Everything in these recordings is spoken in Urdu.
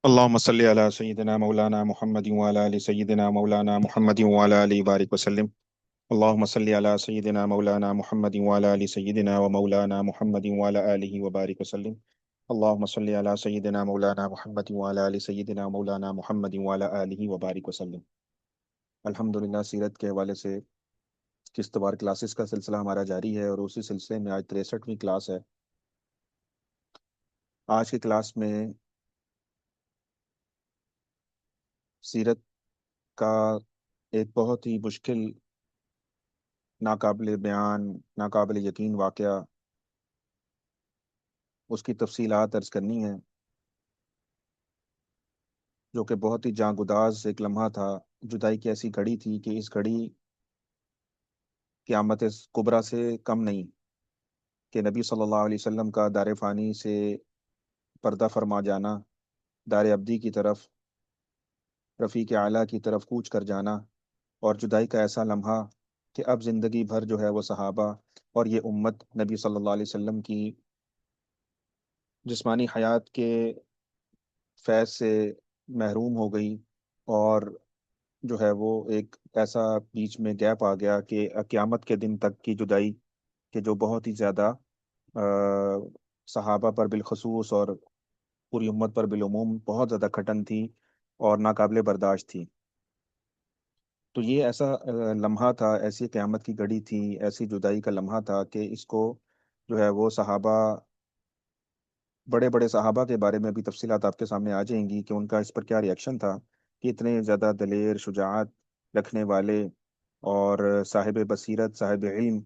اللهم صل على سيدنا مولانا محمد وعلى ال سيدنا مولانا محمد وعلى ال بارك وسلم. اللهم صل على سيدنا مولانا محمد وعلى ال سيدنا ومولانا محمد وعلى اله وبارك وسلم. اللهم صل على سيدنا مولانا محمد وعلى ال سيدنا مولانا محمد وعلى اله وبارك وسلم. الحمدللہ سیرت کے حوالے سے قسط وار کلاسز کا سلسلہ ہمارا جاری ہے، اور اسی سلسلے میں آج 63ویں کلاس ہے۔ آج کی کلاس میں سیرت کا ایک بہت ہی مشکل، ناقابل بیان، ناقابل یقین واقعہ، اس کی تفصیلات عرض کرنی ہے، جو کہ بہت ہی جاں گداز ایک لمحہ تھا۔ جدائی کی ایسی گھڑی تھی کہ اس گھڑی قیامت کبریٰ سے کم نہیں، کہ نبی صلی اللہ علیہ وسلم کا دار فانی سے پردہ فرما جانا، دار ابدی کی طرف، رفیق اعلیٰ کی طرف کوچ کر جانا، اور جدائی کا ایسا لمحہ کہ اب زندگی بھر جو ہے وہ صحابہ اور یہ امت نبی صلی اللہ علیہ وسلم کی جسمانی حیات کے فیض سے محروم ہو گئی، اور جو ہے وہ ایک ایسا بیچ میں گیپ آ گیا کہ قیامت کے دن تک کی جدائی، کہ جو بہت ہی زیادہ صحابہ پر بالخصوص اور پوری امت پر بالعموم بہت زیادہ کھٹن تھی اور ناقابل برداشت تھی۔ تو یہ ایسا لمحہ تھا، ایسی قیامت کی گھڑی تھی، ایسی جدائی کا لمحہ تھا کہ اس کو جو ہے وہ صحابہ، بڑے بڑے صحابہ کے بارے میں بھی تفصیلات آپ کے سامنے آ جائیں گی کہ ان کا اس پر کیا ریئیکشن تھا، کہ اتنے زیادہ دلیر، شجاعت رکھنے والے اور صاحب بصیرت، صاحب علم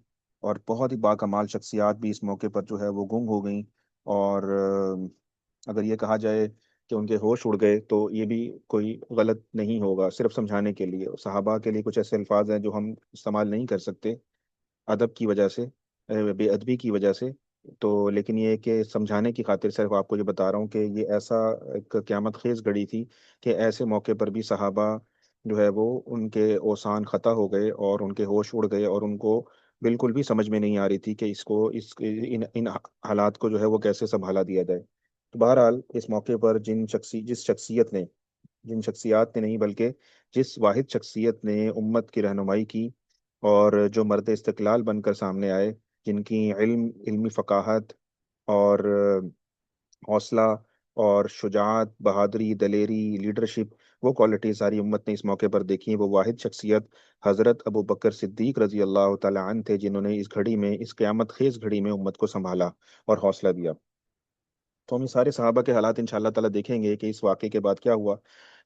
اور بہت ہی باکمال شخصیات بھی اس موقع پر جو ہے وہ گم ہو گئیں۔ اور اگر یہ کہا جائے کہ ان کے ہوش اڑ گئے تو یہ بھی کوئی غلط نہیں ہوگا، صرف سمجھانے کے لیے۔ صحابہ کے لیے کچھ ایسے الفاظ ہیں جو ہم استعمال نہیں کر سکتے ادب کی وجہ سے، بے ادبی کی وجہ سے، تو لیکن یہ کہ سمجھانے کی خاطر صرف آپ کو یہ بتا رہا ہوں کہ یہ ایسا ایک قیامت خیز گھڑی تھی کہ ایسے موقع پر بھی صحابہ جو ہے وہ ان کے اوسان خطا ہو گئے اور ان کے ہوش اڑ گئے، اور ان کو بالکل بھی سمجھ میں نہیں آ رہی تھی کہ ان حالات کو جو ہے وہ کیسے سنبھالا دیا جائے۔ تو بہرحال اس موقع پر جن شخصیات نے نہیں بلکہ جس واحد شخصیت نے امت کی رہنمائی کی، اور جو مرد استقلال بن کر سامنے آئے، جن کی علمی فقاہت اور حوصلہ اور شجاعت، بہادری، دلیری، لیڈرشپ، وہ کوالٹی ساری امت نے اس موقع پر دیکھی، وہ واحد شخصیت حضرت ابو بکر صدیق رضی اللہ تعالی عنہ تھے، جنہوں نے اس گھڑی میں، اس قیامت خیز گھڑی میں امت کو سنبھالا اور حوصلہ دیا۔ تو ہم یہ سارے صحابہ کے حالات انشاءاللہ تعالیٰ دیکھیں گے کہ اس واقعے کے بعد کیا ہوا۔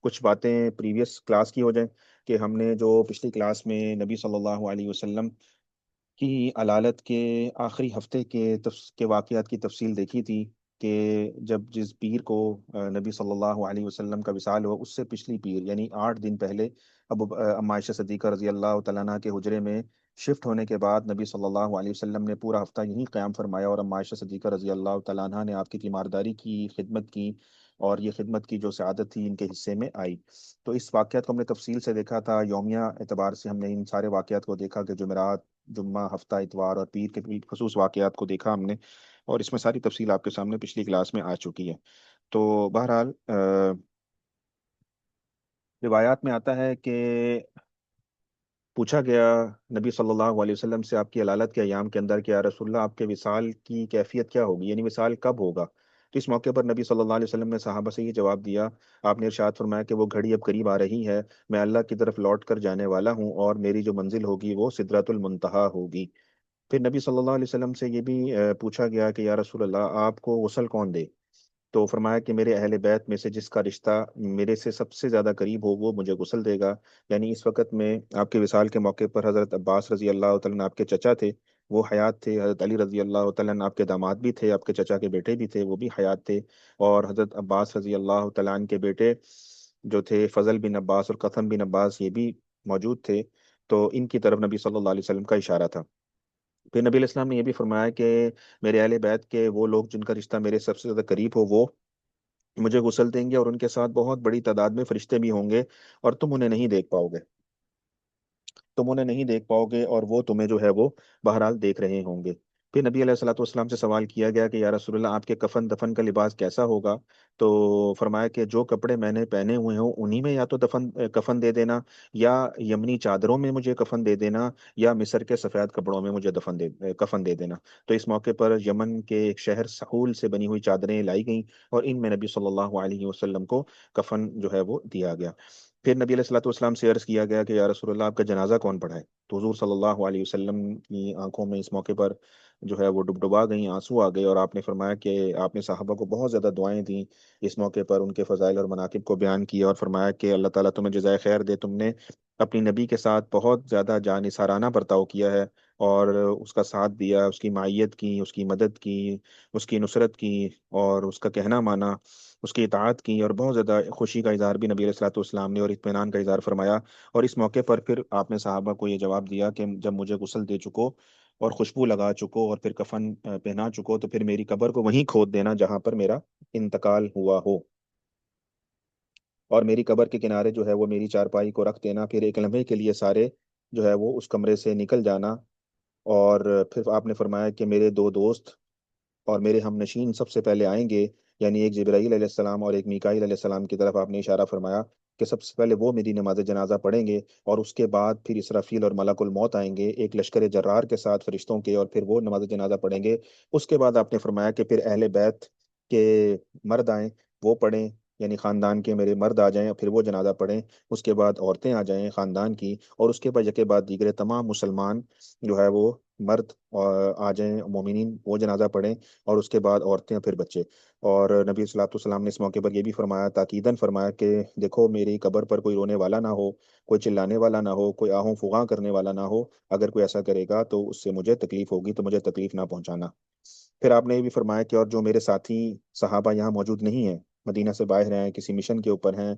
کچھ باتیں پریویس کلاس کی ہو جائیں، کہ ہم نے جو پچھلی کلاس میں نبی صلی اللہ علیہ وسلم کی علالت کے آخری ہفتے کے واقعات کی تفصیل دیکھی تھی، کہ جب جس پیر کو نبی صلی اللہ علیہ وسلم کا وصال ہوا، اس سے پچھلی پیر یعنی 8 دن پہلے اما عائشہ صدیقہ رضی اللہ تعالیٰ عنہ کے حجرے میں شفٹ ہونے کے بعد نبی صلی اللہ علیہ وسلم نے پورا ہفتہ یہیں قیام فرمایا، اور اما عائشہ صدیقہ رضی اللہ تعالیٰ عنہ نے آپ کی تیمارداری کی، خدمت کی، اور یہ خدمت کی جو سعادت تھی ان کے حصے میں آئی۔ تو اس واقعات کو ہم نے تفصیل سے دیکھا تھا، یومیہ اعتبار سے ہم نے ان سارے واقعات کو دیکھا، کہ جمعرات، جمعہ، ہفتہ اتوار اور پیر کے خصوص واقعات کو دیکھا ہم نے، اور اس میں ساری تفصیل آپ کے سامنے پچھلی کلاس میں آ چکی ہے۔ تو بہرحال روایات میں آتا ہے کہ پوچھا گیا نبی صلی اللہ علیہ وسلم سے آپ کی علالت کے ایام کے اندر کہ یا رسول اللہ آپ کے وصال کی کیفیت کیا ہوگی، یعنی وصال کب ہوگا۔ تو اس موقع پر نبی صلی اللہ علیہ وسلم نے صحابہ سے یہ جواب دیا، آپ نے ارشاد فرمایا کہ وہ گھڑی اب قریب آ رہی ہے، میں اللہ کی طرف لوٹ کر جانے والا ہوں، اور میری جو منزل ہوگی وہ سدرۃ المنتہا ہوگی۔ پھر نبی صلی اللہ علیہ وسلم سے یہ بھی پوچھا گیا کہ یا رسول اللہ آپ کو غسل کون دے، تو فرمایا کہ میرے اہل بیت میں سے جس کا رشتہ میرے سے سب سے زیادہ قریب ہو وہ مجھے غسل دے گا۔ یعنی اس وقت میں آپ کے وصال کے موقع پر حضرت عباس رضی اللہ تعالیٰ عنہ آپ کے چچا تھے، وہ حیات تھے، حضرت علی رضی اللہ تعالیٰ عنہ آپ کے داماد بھی تھے، آپ کے چچا کے بیٹے بھی تھے، وہ بھی حیات تھے، اور حضرت عباس رضی اللہ تعالیٰ عنہ کے بیٹے جو تھے فضل بن عباس اور قاسم بن عباس، یہ بھی موجود تھے۔ تو ان کی طرف نبی صلی اللہ علیہ وسلم کا اشارہ تھا۔ پھر نبی علیہ السلام نے یہ بھی فرمایا کہ میرے اہل بیت کے وہ لوگ جن کا رشتہ میرے سب سے زیادہ قریب ہو وہ مجھے غسل دیں گے، اور ان کے ساتھ بہت بڑی تعداد میں فرشتے بھی ہوں گے، اور تم انہیں نہیں دیکھ پاؤ گے اور وہ تمہیں جو ہے وہ بہرحال دیکھ رہے ہوں گے۔ پھر نبی علیہ الصلوۃ والسلام سے سوال کیا گیا کہ یا رسول اللہ آپ کے کفن دفن کا لباس کیسا ہوگا؟ تو فرمایا کہ جو کپڑے میں نے پہنے ہوئے ہوں انہی میں یا تو کفن دے دینا، یا یمنی چادروں میں مجھے کفن دے دینا، یا مصر کے سفید کپڑوں میں مجھے کفن دے دینا۔ تو اس موقع پر یمن کے ایک شہر سحول سے بنی ہوئی چادریں لائی گئیں، اور ان میں نبی صلی اللہ علیہ وسلم کو کفن جو ہے وہ دیا گیا۔ پھر نبی علیہ الصلوۃ والسلام سے عرض کیا گیا کہ یا رسول اللہ آپ کا جنازہ کون پڑھائے؟ تو حضور صلی اللہ علیہ وسلم کی آنکھوں میں اس موقع پر جو ہے وہ ڈبڈبا گئیں، آنسو آ گئے، اور آپ نے فرمایا کہ آپ نے صحابہ کو بہت زیادہ دعائیں دیں اس موقع پر، ان کے فضائل اور مناقب کو بیان کیا، اور فرمایا کہ اللہ تعالیٰ تمہیں جزائے خیر دے، تم نے اپنی نبی کے ساتھ بہت زیادہ جانثارانہ برتاؤ کیا ہے، اور اس کا ساتھ دیا، اس کی معیت کی، اس کی مدد کی، اس کی نصرت کی، اور اس کا کہنا مانا، اس کی اطاعت کی، اور بہت زیادہ خوشی کا اظہار بھی نبی علیہ الصلوۃ والسلام نے اور اطمینان کا اظہار فرمایا۔ اور اس موقع پر پھر آپ نے صحابہ کو یہ جواب دیا کہ جب مجھے غسل دے چکو اور خوشبو لگا چکو اور پھر کفن پہنا چکو، تو پھر میری قبر کو وہیں کھود دینا جہاں پر میرا انتقال ہوا ہو، اور میری قبر کے کنارے جو ہے وہ میری چارپائی کو رکھ دینا، پھر ایک لمحے کے لیے سارے جو ہے وہ اس کمرے سے نکل جانا۔ اور پھر آپ نے فرمایا کہ میرے دو دوست اور میرے ہم نشین سب سے پہلے آئیں گے، یعنی ایک جبرائیل علیہ السلام اور ایک میکائیل علیہ السلام کی طرف آپ نے اشارہ فرمایا کہ سب سے پہلے وہ میری نماز جنازہ پڑھیں گے، اور اس کے بعد پھر اسرافیل اور ملک الموت آئیں گے ایک لشکر جرار کے ساتھ فرشتوں کے، اور پھر وہ نماز جنازہ پڑھیں گے۔ اس کے بعد آپ نے فرمایا کہ پھر اہل بیت کے مرد آئیں، وہ پڑھیں، یعنی خاندان کے میرے مرد آ جائیں اور پھر وہ جنازہ پڑھیں، اس کے بعد عورتیں آ جائیں خاندان کی، اور اس کے بعد یکے بعد دیگرے تمام مسلمان جو ہے وہ مرد آ جائیں، مومنین وہ جنازہ پڑھیں، اور اس کے بعد عورتیں پھر بچے۔ اور نبی صلی اللہ علیہ وسلم نے اس موقع پر یہ بھی فرمایا، تاکیداً فرمایا کہ دیکھو میری قبر پر کوئی رونے والا نہ ہو، کوئی چلانے والا نہ ہو، کوئی آہوں فغاں کرنے والا نہ ہو، اگر کوئی ایسا کرے گا تو اس سے مجھے تکلیف ہوگی، تو مجھے تکلیف نہ پہنچانا۔ پھر آپ نے یہ بھی فرمایا کہ اور جو میرے ساتھی صحابہ یہاں موجود نہیں ہیں، مدینہ سے باہر ہیں، کسی مشن کے اوپر ہیں،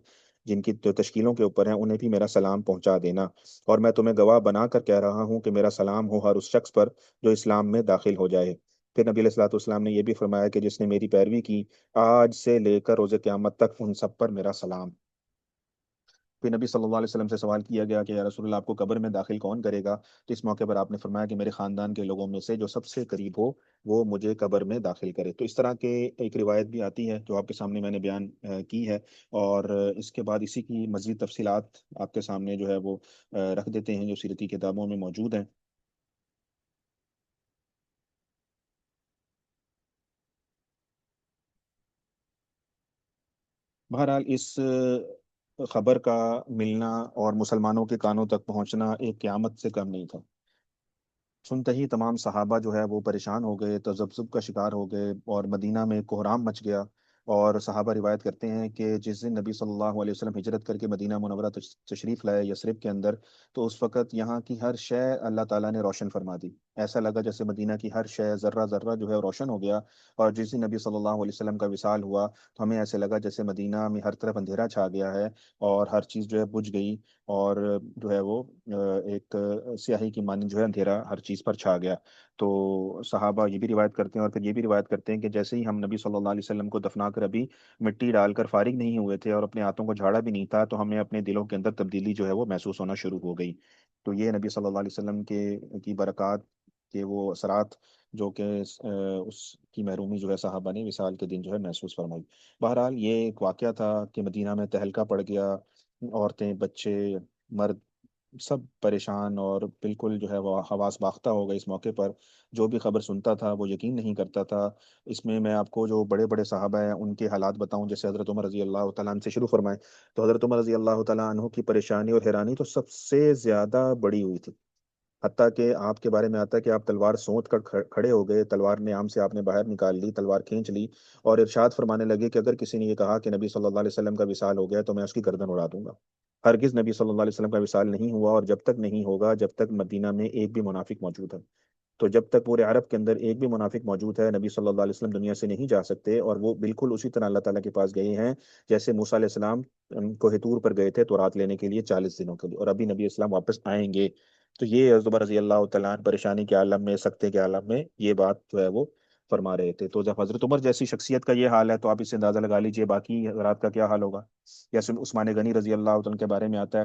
جن کی جو تشکیلوں کے اوپر ہیں، انہیں بھی میرا سلام پہنچا دینا، اور میں تمہیں گواہ بنا کر کہہ رہا ہوں کہ میرا سلام ہو ہر اس شخص پر جو اسلام میں داخل ہو جائے۔ پھر نبی علیہ الصلوۃ والسلام نے یہ بھی فرمایا کہ جس نے میری پیروی کی آج سے لے کر روز قیامت تک، ان سب پر میرا سلام۔ پھر نبی صلی اللہ علیہ وسلم سے سوال کیا گیا کہ یا رسول اللہ آپ کو قبر میں داخل کون کرے گا؟ تو اس موقع پر آپ نے فرمایا کہ میرے خاندان کے لوگوں میں سے جو سب سے قریب ہو وہ مجھے قبر میں داخل کرے۔ تو اس طرح کے ایک روایت بھی آتی ہے جو آپ کے سامنے میں نے بیان کی ہے، اور اس کے بعد اسی کی مزید تفصیلات آپ کے سامنے جو ہے وہ رکھ دیتے ہیں جو سیرتی کتابوں میں موجود ہیں۔ بہرحال اس خبر کا ملنا اور مسلمانوں کے کانوں تک پہنچنا ایک قیامت سے کم نہیں تھا۔ سنتے ہی تمام صحابہ جو ہے وہ پریشان ہو گئے، تذبذب کا شکار ہو گئے، اور مدینہ میں کوہرام مچ گیا۔ اور صحابہ روایت کرتے ہیں کہ جس دن نبی صلی اللہ علیہ وسلم ہجرت کر کے مدینہ منورہ تشریف لائے یثرب کے اندر، تو اس وقت یہاں کی ہر شے اللہ تعالیٰ نے روشن فرما دی۔ ایسا لگا جیسے مدینہ کی ہر شے ذرہ ذرہ جو ہے روشن ہو گیا۔ اور جس دن نبی صلی اللہ علیہ وسلم کا وصال ہوا تو ہمیں ایسے لگا جیسے مدینہ میں ہر طرف اندھیرا چھا گیا ہے، اور ہر چیز جو ہے بجھ گئی، اور جو ہے وہ ایک سیاہی کی مانند جو ہے اندھیرا ہر چیز پر چھا گیا۔ تو صحابہ یہ بھی روایت کرتے ہیں، اور پھر یہ بھی روایت کرتے ہیں کہ جیسے ہی ہم نبی صلی اللہ علیہ وسلم کو دفنا کر ابھی مٹی ڈال کر فارغ نہیں ہوئے تھے اور اپنے ہاتھوں کو جھاڑا بھی نہیں تھا، تو ہمیں اپنے دلوں کے اندر تبدیلی جو ہے وہ محسوس ہونا شروع ہو گئی۔ تو یہ نبی صلی اللہ علیہ وسلم کی برکات کے وہ اثرات جو کہ اس کی محرومی جو ہے صحابہ نے وصال کے دن جو ہے محسوس فرمائی۔ بہرحال یہ ایک واقعہ تھا کہ مدینہ میں تہلکہ پڑ گیا، عورتیں، بچے، مرد سب پریشان اور بالکل جو ہے وہ حواس باختہ ہو گئے اس موقع پر۔ جو بھی خبر سنتا تھا وہ یقین نہیں کرتا تھا۔ اس میں آپ کو جو بڑے بڑے صحابہ ہیں ان کے حالات بتاؤں، جیسے حضرت عمر رضی اللہ تعالیٰ عنہ سے شروع فرمائیں، تو حضرت عمر رضی اللہ تعالیٰ عنہ کی پریشانی اور حیرانی تو سب سے زیادہ بڑی ہوئی تھی، حتیٰ کہ آپ کے بارے میں آتا ہے کہ آپ تلوار سونت کر کھڑے ہو گئے، تلوار نے عام سے آپ نے باہر نکال لی، تلوار کھینچ لی، اور ارشاد فرمانے لگے کہ اگر کسی نے یہ کہا کہ نبی صلی اللہ علیہ وسلم کا وصال ہو گیا تو میں اس کی گردن اڑا دوں گا۔ ہرگز نبی صلی اللہ علیہ وسلم کا وصال نہیں ہوا، اور جب تک نہیں ہوگا جب تک مدینہ میں ایک بھی منافق موجود ہے۔ تو جب تک پورے عرب کے اندر ایک بھی منافق موجود ہے، نبی صلی اللہ علیہ وسلم دنیا سے نہیں جا سکتے، اور وہ بالکل اسی طرح اللہ تعالیٰ کے پاس گئے ہیں جیسے موسیٰ علیہ السلام کوہ طور پر گئے تھے تو رات لینے کے لیے 40 دنوں کے لیے، اور ابھی نبی اسلام واپس آئیں گے۔ تو یہ حضرت عمر رضی اللہ تعالیٰ عنہ پریشانی کے عالم میں، سکتے کے عالم میں یہ بات جو ہے وہ فرما رہے تھے۔ تو جب حضرت عمر جیسی شخصیت کا یہ حال ہے تو آپ اس سے اندازہ لگا لیجئے باقی حضرات کا کیا حال ہوگا۔ یا عثمان غنی رضی اللہ عنہ کے بارے میں آتا ہے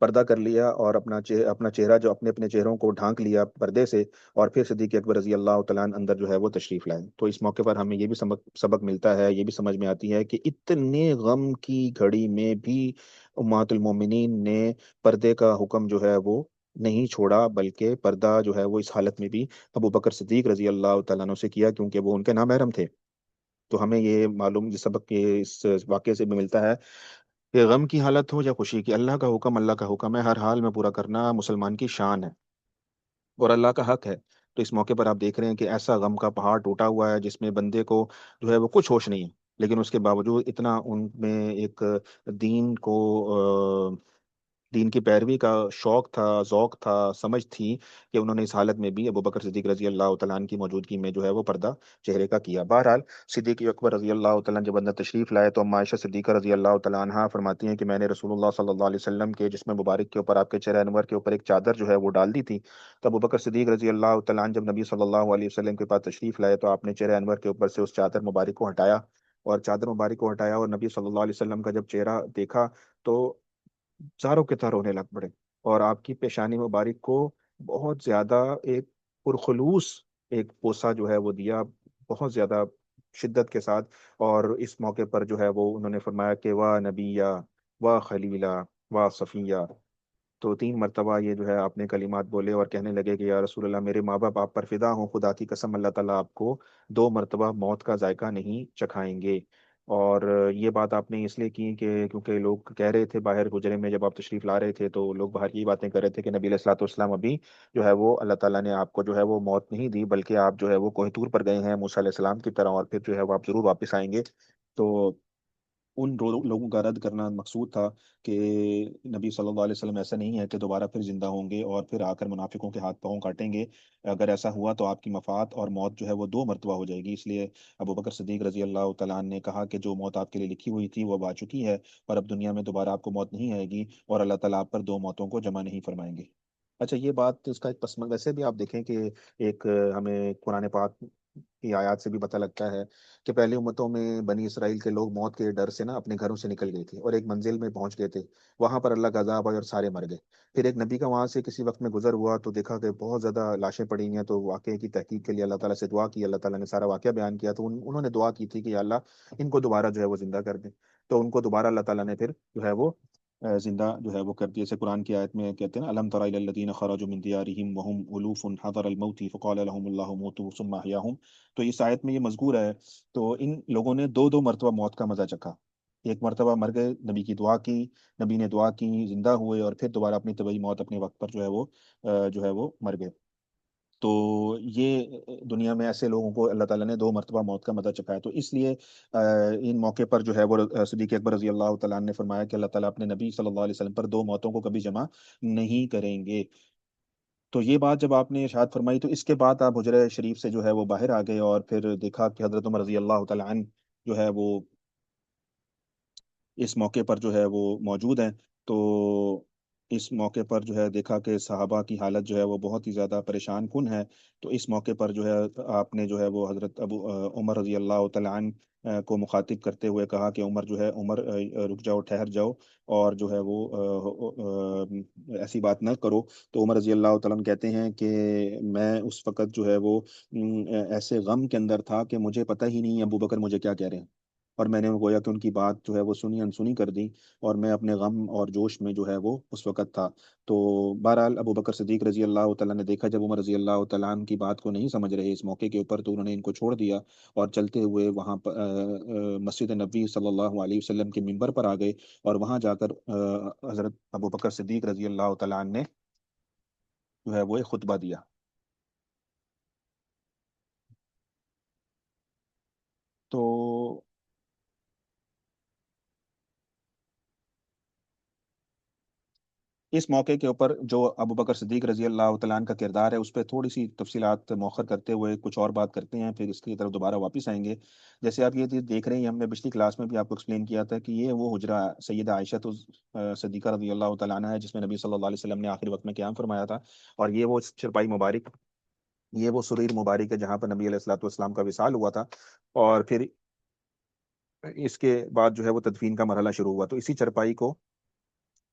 پردہ کر لیا اور اپنا چہرہ جو اپنے اپنے چہروں کو ڈھانک لیا پردے سے، اور پھر صدیق اکبر رضی اللہ تعالیٰ عنہ اندر جو ہے وہ تشریف لائے۔ تو اس موقع پر ہمیں یہ بھی سبق ملتا ہے، یہ بھی سمجھ میں آتی ہے کہ اتنے غم کی گھڑی میں بھی امہات المومنین نے پردے کا حکم جو ہے وہ نہیں چھوڑا، بلکہ پردہ جو ہے وہ اس حالت میں بھی ابو بکر صدیق رضی اللہ تعالیٰ عنہ سے کیا، کیونکہ وہ ان کے نامحرم تھے۔ تو ہمیں یہ معلوم، یہ سبق یہ اس واقعے سے بھی ملتا ہے کہ غم کی حالت ہو یا خوشی کی، اللہ کا حکم ہے، ہر حال میں پورا کرنا مسلمان کی شان ہے اور اللہ کا حق ہے۔ تو اس موقع پر آپ دیکھ رہے ہیں کہ ایسا غم کا پہاڑ ٹوٹا ہوا ہے جس میں بندے کو جو ہے وہ کچھ ہوش نہیں ہے، لیکن اس کے باوجود اتنا ان میں ایک دین کو دین کی پیروی کا شوق تھا، ذوق تھا، سمجھ تھی، کہ انہوں نے اس حالت میں بھی ابو بکر صدیق رضی اللہ تعالیٰ عنہ کی موجودگی میں جو ہے وہ پردہ چہرے کا کیا۔ بہرحال صدیق اکبر رضی اللہ تعالیٰ عنہ جب اندر تشریف لائے تو اما عائشہ صدیقہ رضی اللہ تعالیٰ عنہا فرماتی ہیں کہ میں نے رسول اللہ صلی اللہ علیہ وسلم کے جسم مبارک کے اوپر، آپ کے چہرہ انور کے اوپر ایک چادر جو ہے وہ ڈال دی تھی۔ تو ابو بکر صدیق رضی اللہ تعالیٰ عنہ جب نبی صلی اللہ علیہ وسلم کے پاس تشریف لائے تو آپ نے چہرہ انور کے اوپر سے اس چادر مبارک کو ہٹایا، اور چادر مبارک کو ہٹایا اور نبی صلی اللہ علیہ وسلم کا جب چہرہ دیکھا تو چاروں کے تار رونے لگ پڑے، اور آپ کی پیشانی مبارک کو بہت زیادہ ایک پرخلوص ایک بوسہ جو ہے وہ دیا، بہت زیادہ شدت کے ساتھ۔ اور اس موقع پر جو ہے وہ انہوں نے فرمایا کہ واہ نبیہ، واہ خلیلہ، واہ صفیہ۔ تو 3 مرتبہ یہ جو ہے آپ نے کلمات بولے اور کہنے لگے کہ یا رسول اللہ، میرے ماں باپ آپ پر فدا ہوں، خدا کی قسم اللہ تعالیٰ آپ کو 2 مرتبہ موت کا ذائقہ نہیں چکھائیں گے۔ اور یہ بات آپ نے اس لیے کی کہ کیونکہ لوگ کہہ رہے تھے باہر حجرے میں، جب آپ تشریف لا رہے تھے تو لوگ باہر یہ باتیں کر رہے تھے کہ نبی علیہ الصلوۃ والسلام ابھی جو ہے وہ اللہ تعالیٰ نے آپ کو جو ہے وہ موت نہیں دی، بلکہ آپ جو ہے وہ کوہ طور پر گئے ہیں موسیٰ علیہ السلام کی طرح، اور پھر جو ہے وہ آپ ضرور واپس آئیں گے۔ تو ان لوگوں کا رد کرنا مقصود تھا کہ نبی صلی اللہ علیہ وسلم ایسا نہیں ہے کہ دوبارہ پھر زندہ ہوں گے اور پھر آ کر منافقوں کے ہاتھ پاؤں کاٹیں گے۔ اگر ایسا ہوا تو آپ کی مفات اور موت جو ہے وہ 2 مرتبہ ہو جائے گی، اس لیے ابو بکر صدیق رضی اللہ تعالیٰ عنہ نے کہا کہ جو موت آپ کے لیے لکھی ہوئی تھی وہ اب آ چکی ہے، اور اب دنیا میں دوبارہ آپ کو موت نہیں آئے گی، اور اللہ تعالیٰ آپ پر 2 موتوں کو جمع نہیں فرمائیں گے۔ اچھا، یہ بات اس کا ایک پس منظر ویسے بھی آپ دیکھیں کہ ایک ہمیں قرآن پاک کی آیات سے بھی پتہ لگتا ہے کہ پہلی امتوں میں بنی اسرائیل کے لوگ موت کے ڈر سے نا اپنے گھروں سے نکل گئے تھے اور ایک منزل میں پہنچ گئے تھے، وہاں پر اللہ کا عذاب آیا اور سارے مر گئے۔ پھر ایک نبی کا وہاں سے کسی وقت میں گزر ہوا تو دیکھا کہ بہت زیادہ لاشیں پڑی ہیں، تو واقعے کی تحقیق کے لیے اللہ تعالیٰ سے دعا کی، اللہ تعالیٰ نے سارا واقعہ بیان کیا، تو انہوں نے دعا کی تھی کہ یا اللہ ان کو دوبارہ جو ہے وہ زندہ کر دیں۔ تو ان کو دوبارہ اللہ تعالیٰ نے پھر جو ہے وہ زندہ جو ہے وہ کر دیا، جیسے قرآن کی آیت میں کہتے ہیں نا الم تر الی الذین خرجوا من دیارہم وهم الوف حذر الموت فقال لهم اللہ موتوا ثم احیاهم۔ تو اس آیت میں یہ مذکور ہے، تو ان لوگوں نے 2 مرتبہ موت کا مزہ چکھا۔ ایک مرتبہ مر گئے، نبی کی دعا کی، نبی نے دعا کی، زندہ ہوئے، اور پھر دوبارہ اپنی طبعی موت اپنے وقت پر جو ہے وہ مر گئے۔ تو یہ دنیا میں ایسے لوگوں کو اللہ تعالیٰ نے 2 مرتبہ موت کا مزہ چکھایا، تو اس لیے ان موقع پر جو ہے وہ صدیق اکبر رضی اللہ تعالیٰ عنہ نے فرمایا کہ اللہ تعالیٰ اپنے نبی صلی اللہ علیہ وسلم پر 2 موتوں کو کبھی جمع نہیں کریں گے۔ تو یہ بات جب آپ نے ارشاد فرمائی تو اس کے بعد آپ حجرہ شریف سے جو ہے وہ باہر آ گئے، اور پھر دیکھا کہ حضرت عمر رضی اللہ تعالیٰ عنہ جو ہے وہ اس موقع پر جو ہے وہ موجود ہیں۔ تو اس موقع پر جو ہے دیکھا کہ صحابہ کی حالت جو ہے وہ بہت ہی زیادہ پریشان کن ہے۔ تو اس موقع پر جو ہے آپ نے جو ہے وہ حضرت عمر رضی اللہ تعالیٰ عنہ کو مخاطب کرتے ہوئے کہا کہ عمر جو ہے، عمر رک جاؤ، ٹھہر جاؤ، اور جو ہے وہ ایسی بات نہ کرو۔ تو عمر رضی اللہ تعالیٰ عنہ کہتے ہیں کہ میں اس وقت جو ہے وہ ایسے غم کے اندر تھا کہ مجھے پتہ ہی نہیں ابو بکر مجھے کیا کہہ رہے ہیں، اور میں نے گویا کہ ان کی بات جو ہے وہ سنی انسنی کر دی، اور میں اپنے غم اور جوش میں جو ہے وہ اس وقت تھا۔ تو بہرحال ابو بکر صدیق رضی اللہ تعالیٰ نے دیکھا جب عمر رضی اللہ تعالیٰ عنہ کی بات کو نہیں سمجھ رہے اس موقع کے اوپر، تو انہوں نے ان کو چھوڑ دیا اور چلتے ہوئے وہاں پر مسجد نبوی صلی اللہ علیہ وسلم کے منبر پر آ گئے، اور وہاں جا کر حضرت ابو بکر صدیق رضی اللہ تعالیٰ عنہ نے جو ہے وہ ایک خطبہ دیا۔ تو اس موقع کے اوپر جو ابو بکر صدیق رضی اللہ تعالیٰ عنہ کا کردار ہے اس پہ تھوڑی سی تفصیلات مؤخر کرتے ہوئے کچھ اور بات کرتے ہیں، پھر اس کی طرف دوبارہ واپس آئیں گے۔ جیسے آپ یہ چیز دیکھ رہے ہیں، ہم نے پچھلی کلاس میں بھی آپ کو ایکسپلین کیا تھا کہ یہ وہ حجرہ سیدہ عائشہ صدیقہ رضی اللہ تعالیٰ عنہ ہے جس میں نبی صلی اللہ علیہ وسلم نے آخری وقت میں قیام فرمایا تھا، اور یہ وہ چرپائی مبارک، یہ وہ سریر مبارک ہے جہاں پر نبی علیہ الصلوۃ والسلام کا وصال ہوا تھا، اور پھر اس کے بعد جو ہے وہ تدفین کا مرحلہ شروع ہوا۔ تو اسی چرپائی کو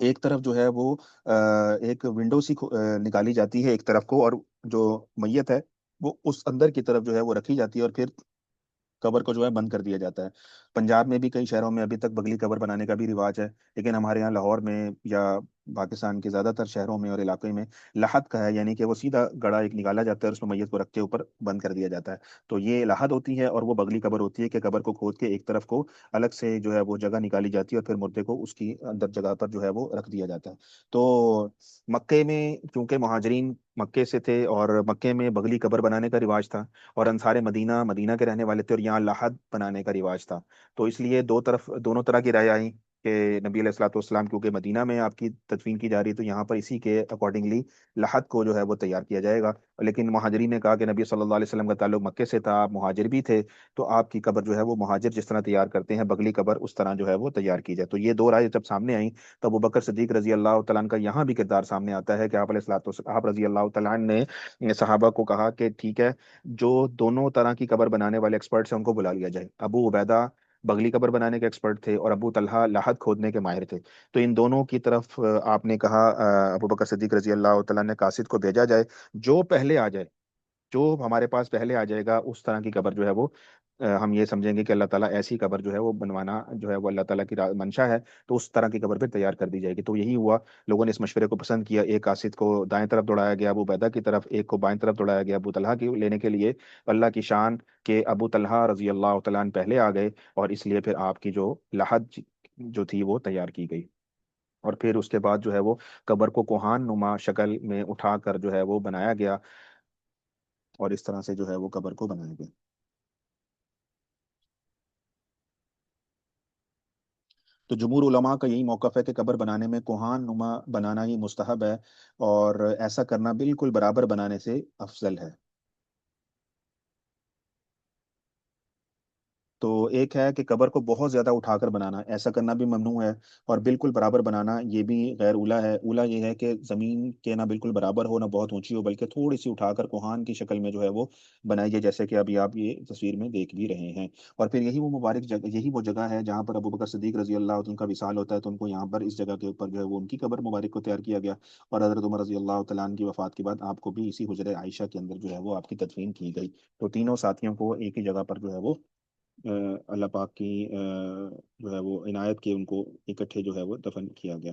ایک طرف جو ہے وہ ایک ونڈو سی نکالی جاتی ہے ایک طرف کو، اور جو میت ہے وہ اس اندر کی طرف جو ہے وہ رکھی جاتی ہے، اور پھر قبر کو جو ہے بند کر دیا جاتا ہے۔ پنجاب میں بھی کئی شہروں میں ابھی تک بگلی قبر بنانے کا بھی رواج ہے، لیکن ہمارے یہاں لاہور میں یا پاکستان کے زیادہ تر شہروں میں اور علاقے میں لاحد کا ہے، یعنی کہ وہ سیدھا گڑھا ایک نکالا جاتا ہے اور اس میں میت کو رکھ کے اوپر بند کر دیا جاتا ہے۔ تو یہ لاحد ہوتی ہے، اور وہ بگلی قبر ہوتی ہے کہ قبر کو کھود کے ایک طرف کو الگ سے جو ہے وہ جگہ نکالی جاتی ہے، اور پھر مردے کو اس کی اندر جگہ پر جو ہے وہ رکھ دیا جاتا ہے۔ تو مکے میں چونکہ مہاجرین مکے سے تھے، اور مکے میں بگلی قبر بنانے کا رواج تھا، اور انصار مدینہ مدینہ کے رہنے والے تھے، اور یہاں لاحد بنانے کا رواج تھا، تو اس لیے دونوں طرح کی رائے آئی کہ نبی علیہ الصلوۃ والسلام کیونکہ مدینہ میں آپ کی تدفین کی جا رہی ہے، تو یہاں پر اسی کے اکارڈنگلی لاحد کو جو ہے وہ تیار کیا جائے گا۔ لیکن مہاجرین نے کہا کہ نبی صلی اللہ علیہ وسلم کا تعلق مکے سے تھا، آپ مہاجر بھی تھے، تو آپ کی قبر جو ہے وہ مہاجر جس طرح تیار کرتے ہیں بگلی قبر اس طرح جو ہے وہ تیار کی جائے۔ تو یہ دو رائے جب سامنے آئیں، تو ابو بکر صدیق رضی اللہ تعالیٰ عنہ کا یہاں بھی کردار سامنے آتا ہے کہ آپ علیہ الصلوۃ والسلام آپ رضی اللہ تعالیٰ عنہ نے صحابہ کو کہا کہ ٹھیک ہے، جو دونوں طرح کی قبر بنانے والے ایکسپرٹس ہیں ان کو بلا لیا جائے۔ ابو عبیدہ بگلی قبر بنانے کے ایکسپرٹ تھے، اور ابو طلحہ لاحد کھودنے کے ماہر تھے، تو ان دونوں کی طرف آپ نے کہا ابو بکر صدیق رضی اللہ تعالیٰ نے قاصد کو بھیجا جائے، جو پہلے آ جائے، جو ہمارے پاس پہلے آ جائے گا اس طرح کی قبر جو ہے وہ ہم یہ سمجھیں گے کہ اللہ تعالیٰ ایسی قبر جو ہے وہ بنوانا جو ہے وہ اللہ تعالیٰ کی منشا ہے، تو اس طرح کی قبر پھر تیار کر دی جائے گی۔ تو یہی ہوا، لوگوں نے اس مشورے کو پسند کیا، ایک قاصد کو دائیں طرف دوڑایا گیا ابو عبیدہ کی طرف، ایک کو بائیں طرف دوڑایا گیا ابو طلحہ کی لینے کے لیے۔ اللہ کی شان کہ ابو طلحہ رضی اللہ تعالیٰ عنہ پہلے آ گئے، اور اس لیے پھر آپ کی جو لحد جو تھی وہ تیار کی گئی، اور پھر اس کے بعد جو ہے وہ قبر کو کوہان نما شکل میں اٹھا کر جو ہے وہ بنایا گیا، اور اس طرح سے جو ہے وہ قبر کو بنایا گیا۔ تو جمہور علماء کا یہی موقف ہے کہ قبر بنانے میں کوہان نما بنانا ہی مستحب ہے، اور ایسا کرنا بالکل برابر بنانے سے افضل ہے۔ تو ایک ہے کہ قبر کو بہت زیادہ اٹھا کر بنانا، ایسا کرنا بھی ممنوع ہے، اور بالکل برابر بنانا یہ بھی غیر اولا ہے۔ اولا یہ ہے کہ زمین کے نہ بالکل برابر ہو نہ بہت اونچی ہو، بلکہ تھوڑی سی اٹھا کر کوہان کی شکل میں جو ہے وہ بنائی جائے، جیسے کہ ابھی آپ یہ تصویر میں دیکھ بھی رہے ہیں۔ اور پھر یہی وہ مبارک جگہ، یہی وہ جگہ ہے جہاں پر ابو بکر صدیق رضی اللہ عنہ کا وصال ہوتا ہے، تو ان کو یہاں پر اس جگہ کے اوپر جو ہے وہ ان کی قبر مبارک کو تیار کیا گیا، اور حضرت عمر رضی اللہ تعالیٰ عنہ کی وفات کے بعد آپ کو بھی اسی حجرہ عائشہ کے اندر جو ہے وہ آپ کی تدفین کی گئی۔ تو تینوں ساتھیوں کو ایک ہی جگہ پر جو ہے وہ اللہ پاک کی جو ہے وہ عنایت کے ان کو اکٹھے جو ہے وہ دفن کیا گیا۔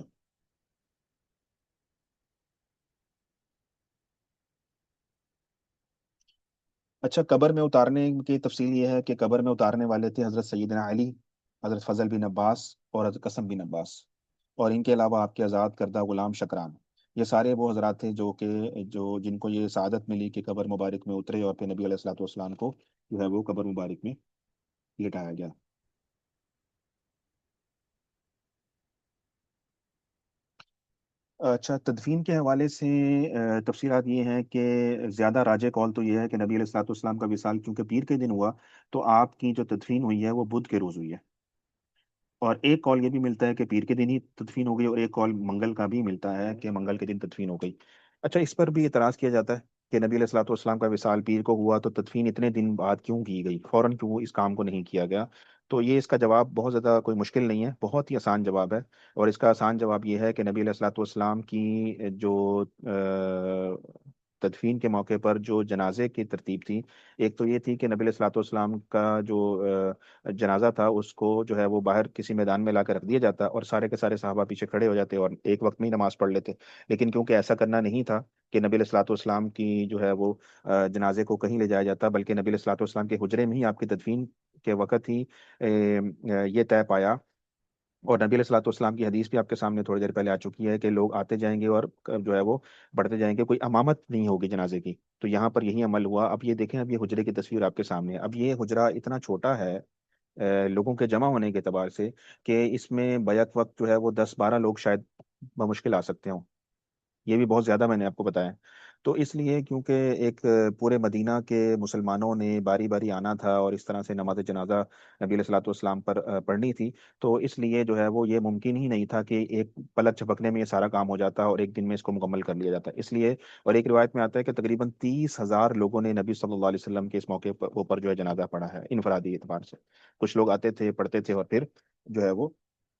اچھا، قبر میں اتارنے کی تفصیل یہ ہے کہ قبر میں اتارنے والے تھے حضرت سیدنا علی، حضرت فضل بن عباس، اور حضرت قاسم بن عباس، اور ان کے علاوہ آپ کے آزاد کردہ غلام شکران۔ یہ سارے وہ حضرات تھے جو جن کو یہ سعادت ملی کہ قبر مبارک میں اترے، اور پھر نبی علیہ الصلوۃ والسلام کو جو ہے وہ قبر مبارک میں لٹایا گیا۔ اچھا، تدفین کے حوالے سے تفصیلات یہ ہیں کہ زیادہ راجع قول تو یہ ہے کہ نبی علیہ الصلوۃ والسلام کا وصال چونکہ پیر کے دن ہوا، تو آپ کی جو تدفین ہوئی ہے وہ بدھ کے روز ہوئی ہے، اور ایک کال یہ بھی ملتا ہے کہ پیر کے دن ہی تدفین ہو گئی، اور ایک کال منگل کا بھی ملتا ہے کہ منگل کے دن تدفین ہو گئی۔ اچھا، اس پر بھی اعتراض کیا جاتا ہے کہ نبی علیہ الصلوۃ والسلام کا وصال پیر کو ہوا، تو تدفین اتنے دن بعد کیوں کی گئی، فوراً کیوں اس کام کو نہیں کیا گیا؟ تو یہ اس کا جواب بہت زیادہ کوئی مشکل نہیں ہے، بہت ہی آسان جواب ہے، اور اس کا آسان جواب یہ ہے کہ نبی علیہ الصلوۃ والسلام کی جو تدفین کے موقع پر جو جنازے کی ترتیب تھی، ایک تو یہ تھی کہ نبی علیہ الصلوۃ والسلام کا جو جنازہ تھا اس کو جو ہے وہ باہر کسی میدان میں لا کر رکھ دیا جاتا، اور سارے کے سارے صحابہ پیچھے کھڑے ہو جاتے اور ایک وقت میں ہی نماز پڑھ لیتے۔ لیکن کیونکہ ایسا کرنا نہیں تھا کہ نبی علیہ الصلوۃ والسلام کی جو ہے وہ جنازے کو کہیں لے جایا جاتا، بلکہ نبی علیہ الصلوۃ والسلام کے حجرے میں ہی آپ کی تدفین کے وقت ہی یہ طے پایا، اور نبی علیہ الصلوۃ والسلام کی حدیث بھی آپ کے سامنے تھوڑی دیر پہلے آ چکی ہے کہ لوگ آتے جائیں گے اور جو ہے وہ بڑھتے جائیں گے، کوئی امامت نہیں ہوگی جنازے کی۔ تو یہاں پر یہی عمل ہوا۔ اب یہ دیکھیں، اب یہ حجرے کی تصویر آپ کے سامنے ہے، اب یہ حجرہ اتنا چھوٹا ہے لوگوں کے جمع ہونے کے اعتبار سے، کہ اس میں بیک وقت جو ہے وہ 10 12 لوگ شاید بمشکل آ سکتے ہوں، یہ بھی بہت زیادہ میں نے آپ کو بتایا۔ تو اس لیے کیونکہ ایک پورے مدینہ کے مسلمانوں نے باری باری آنا تھا، اور اس طرح سے نماز جنازہ نبی علیہ الصلوۃ والسلام پر پڑھنی تھی، تو اس لیے جو ہے وہ یہ ممکن ہی نہیں تھا کہ ایک پلک جھپکنے میں یہ سارا کام ہو جاتا اور ایک دن میں اس کو مکمل کر لیا جاتا، اس لیے۔ اور ایک روایت میں آتا ہے کہ تقریباً 30,000 لوگوں نے نبی صلی اللہ علیہ وسلم کے اس موقع پر اوپر جو ہے جنازہ پڑھا ہے انفرادی اعتبار سے، کچھ لوگ آتے تھے پڑھتے تھے اور پھر جو ہے وہ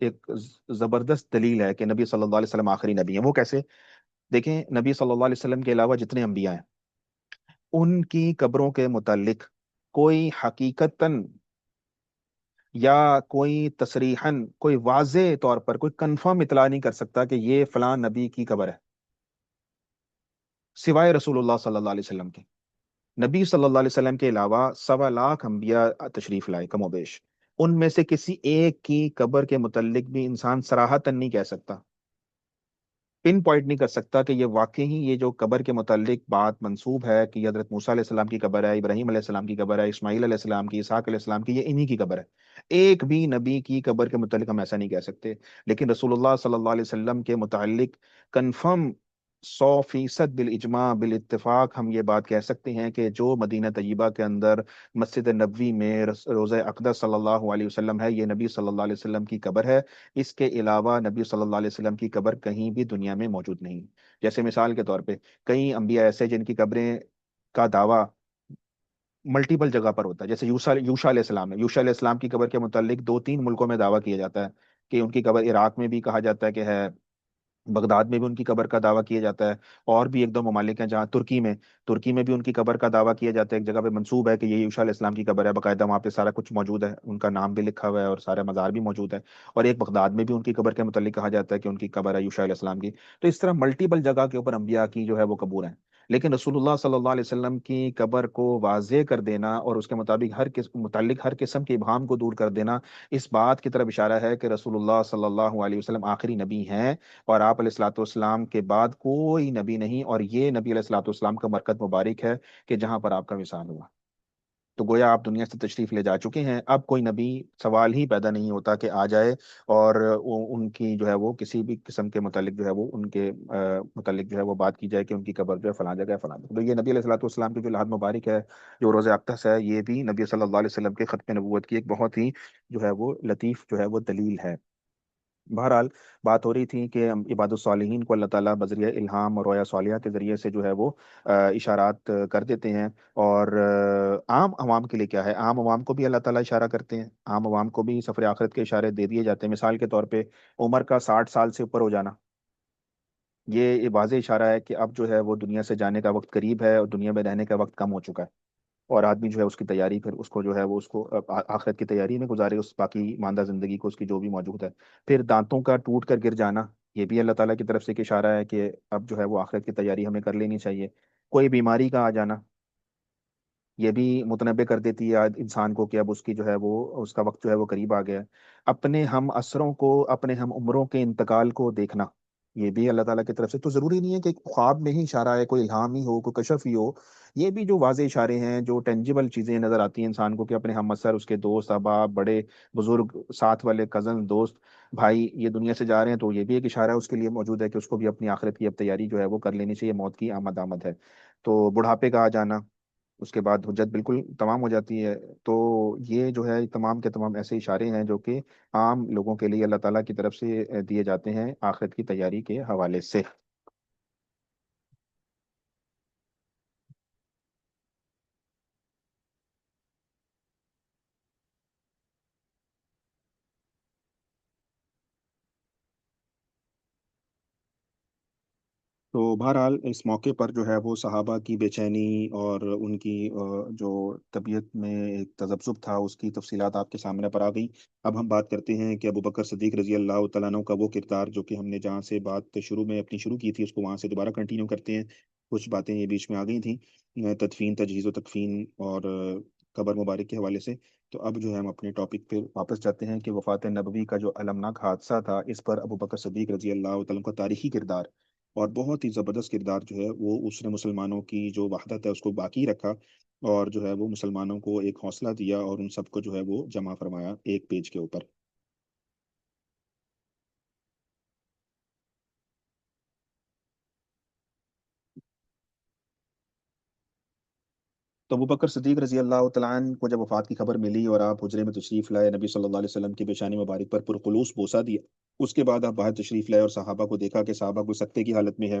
ایک زبردست دلیل ہے کہ نبی صلی اللہ علیہ وسلم آخری نبی ہیں. وہ کیسے؟ دیکھیں، نبی صلی اللہ علیہ وسلم کے علاوہ جتنے انبیاء ہیں، ان کی قبروں کے متعلق کوئی حقیقتاً یا کوئی تصریحاً، کوئی واضح طور پر کوئی کنفرم اطلاع نہیں کر سکتا کہ یہ فلاں نبی کی قبر ہے، سوائے رسول اللہ صلی اللہ علیہ وسلم کے. نبی صلی اللہ علیہ وسلم کے علاوہ 1.25 انبیاء تشریف لائے کم و بیش. ان میں سے کسی ایک کی قبر کے متعلق بھی انسان صراحتاً نہیں کہہ سکتا، پن پوائنٹ نہیں کر سکتا کہ یہ واقعی یہ جو قبر کے متعلق بات منسوب ہے کہ یہ حضرت موسیٰ علیہ السلام کی قبر ہے، ابراہیم علیہ السلام کی قبر ہے، اسماعیل علیہ السلام کی، اسحاق علیہ السلام کی، یہ انہی کی قبر ہے. ایک بھی نبی کی قبر کے متعلق ہم ایسا نہیں کہہ سکتے. لیکن رسول اللہ صلی اللہ علیہ وسلم کے متعلق کنفرم 100% بالاجماع بالاتفاق ہم یہ بات کہہ سکتے ہیں کہ جو مدینہ طیبہ کے اندر مسجد نبوی میں روضہ اقدس صلی اللہ علیہ وسلم ہے، یہ نبی صلی اللہ علیہ وسلم کی قبر ہے. اس کے علاوہ نبی صلی اللہ علیہ وسلم کی قبر کہیں بھی دنیا میں موجود نہیں. جیسے مثال کے طور پہ کئی انبیاء ایسے جن کی قبریں کا دعویٰ ملٹیپل جگہ پر ہوتا ہے. جیسے یوشا علیہ السلام ہے، یوشا علیہ السلام کی قبر کے متعلق 2-3 ملکوں میں دعویٰ کیا جاتا ہے کہ ان کی قبر عراق میں بھی کہا جاتا ہے کہ ہے، بغداد میں بھی ان کی قبر کا دعویٰ کیا جاتا ہے، اور بھی ایک دو ممالک ہیں جہاں ترکی میں بھی ان کی قبر کا دعویٰ کیا جاتا ہے. ایک جگہ پہ منسوب ہے کہ یہ یوشا علیہ السلام کی قبر ہے، باقاعدہ وہاں پہ سارا کچھ موجود ہے، ان کا نام بھی لکھا ہوا ہے اور سارا مزار بھی موجود ہے. اور ایک بغداد میں بھی ان کی قبر کے متعلق کہا جاتا ہے کہ ان کی قبر ہے یوشا علیہ السلام کی. تو اس طرح ملٹیپل جگہ کے اوپر انبیاء کی جو ہے وہ قبور ہیں. لیکن رسول اللہ صلی اللہ علیہ وسلم کی قبر کو واضح کر دینا اور اس کے مطابق متعلق ہر قسم کے ابہام کو دور کر دینا، اس بات کی طرف اشارہ ہے کہ رسول اللہ صلی اللہ علیہ وسلم آخری نبی ہیں، اور آپ علیہ الصلوۃ والسلام کے بعد کوئی نبی نہیں، اور یہ نبی علیہ الصلوۃ والسلام کا مرکز مبارک ہے کہ جہاں پر آپ کا وصال ہوا. تو گویا آپ دنیا سے تشریف لے جا چکے ہیں، اب کوئی نبی سوال ہی پیدا نہیں ہوتا کہ آ جائے اور ان کی جو ہے وہ کسی بھی قسم کے متعلق جو ہے وہ ان کے متعلق جو ہے وہ بات کی جائے کہ ان کی قبر جو ہے فلاں جگہ ہے فلاں جگہ. تو یہ نبی علیہ الصلوۃ والسلام کی جو لحد مبارک ہے، جو روزہ اقدس ہے، یہ بھی نبی صلی اللہ علیہ وسلم کے ختم نبوت کی ایک بہت ہی جو ہے وہ لطیف جو ہے وہ دلیل ہے. بہرحال بات ہو رہی تھی کہ عباد الصالحین کو اللہ تعالیٰ بذریعہ الہام اور رویا صالحہ کے ذریعے سے جو ہے وہ اشارات کر دیتے ہیں. اور عام عوام کے لیے کیا ہے، عام عوام کو بھی اللہ تعالیٰ اشارہ کرتے ہیں، عام عوام کو بھی سفر آخرت کے اشارے دے دیے جاتے ہیں. مثال کے طور پہ عمر کا 60 سال سے اوپر ہو جانا، یہ واضح اشارہ ہے کہ اب جو ہے وہ دنیا سے جانے کا وقت قریب ہے اور دنیا میں رہنے کا وقت کم ہو چکا ہے. اور آدمی جو ہے اس کی تیاری، پھر اس کو جو ہے وہ اس کو آخرت کی تیاری میں گزارے، اس باقی ماندہ زندگی کو اس کی جو بھی موجود ہے. پھر دانتوں کا ٹوٹ کر گر جانا، یہ بھی اللہ تعالیٰ کی طرف سے ایک اشارہ ہے کہ اب جو ہے وہ آخرت کی تیاری ہمیں کر لینی چاہیے. کوئی بیماری کا آ جانا، یہ بھی متنبع کر دیتی ہے انسان کو کہ اب اس کی جو ہے وہ اس کا وقت جو ہے وہ قریب آ گیا ہے. اپنے ہم اسروں کو، اپنے ہم عمروں کے انتقال کو دیکھنا، یہ بھی اللہ تعالیٰ کی طرف سے. تو ضروری نہیں ہے کہ خواب میں ہی اشارہ ہے، کوئی الہام ہی ہو، کوئی کشف ہی ہو. یہ بھی جو واضح اشارے ہیں، جو ٹینجیبل چیزیں نظر آتی ہیں انسان کو کہ اپنے ہم اسر، اس کے دوست احباب، بڑے بزرگ، ساتھ والے کزن، دوست، بھائی یہ دنیا سے جا رہے ہیں، تو یہ بھی ایک اشارہ ہے اس کے لیے موجود ہے کہ اس کو بھی اپنی آخرت کی اب تیاری جو ہے وہ کر لینی چاہیے، موت کی آمد آمد ہے. تو بڑھاپے کا آ جانا، اس کے بعد حجت بالکل تمام ہو جاتی ہے. تو یہ جو ہے تمام کے تمام ایسے اشارے ہیں جو کہ عام لوگوں کے لیے اللہ تعالیٰ کی طرف سے دیے جاتے ہیں آخرت کی تیاری کے حوالے سے. تو بہرحال اس موقع پر جو ہے وہ صحابہ کی بے چینی اور ان کی جو طبیعت میں ایک تذبذب تھا، اس کی تفصیلات آپ کے سامنے پر آ گئی. اب ہم بات کرتے ہیں کہ ابو بکر صدیق رضی اللہ تعالیٰ عنہ کا وہ کردار جو کہ ہم نے جہاں سے بات شروع میں اپنی شروع کی تھی اس کو وہاں سے دوبارہ کنٹینیو کرتے ہیں. کچھ باتیں یہ بیچ میں آ گئی تھیں تدفین، تجہیز و تکفین اور قبر مبارک کے حوالے سے. تو اب جو ہے ہم اپنے ٹاپک پہ واپس جاتے ہیں کہ وفات نبوی کا جو المناک حادثہ تھا، اس پر ابو بکر صدیق رضی اللہ تعالیٰ عنہ کا تاریخی کردار اور بہت ہی زبردست کردار جو ہے وہ اس نے مسلمانوں کی جو وحدت ہے اس کو باقی رکھا، اور جو ہے وہ مسلمانوں کو ایک حوصلہ دیا اور ان سب کو جو ہے وہ جمع فرمایا ایک پیج کے اوپر. تو ابو بکر صدیق رضی اللہ تعالیٰ عنہ کو جب وفات کی خبر ملی اور آپ حجرے میں تشریف لائے، نبی صلی اللہ علیہ وسلم کی پیشانی مبارک پر پرخلوص بوسہ دیا، اس کے بعد آپ باہر تشریف لائے اور صحابہ کو دیکھا کہ صحابہ کو سکتے کی حالت میں ہے،